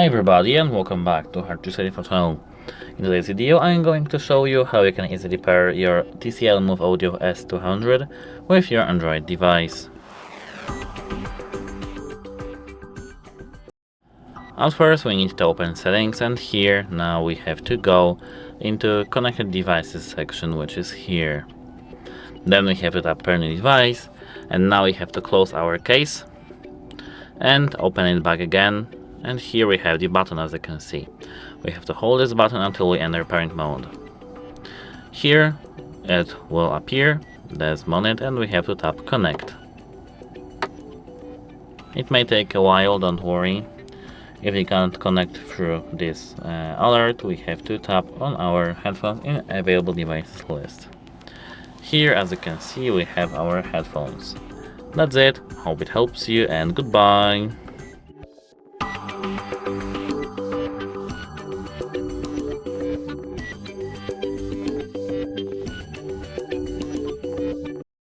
Hi everybody and welcome back to HardReset.Info channel. In today's video I'm going to show you how you can easily pair your TCL MoveAudio S200 with your Android device. At first we need to open settings, and here now we have to go into connected devices section, which is here. Then we have to tap pair new device, and now we have to close our case and open it back again. And here we have the button, as you can see. We have to hold this button until we enter parent mode. Here it will appear, there's Monet, and we have to tap connect. It may take a while, don't worry. If we can't connect through this alert, we have to tap on our headphones in available devices list. Here, as you can see, we have our headphones. That's it, hope it helps you, and goodbye!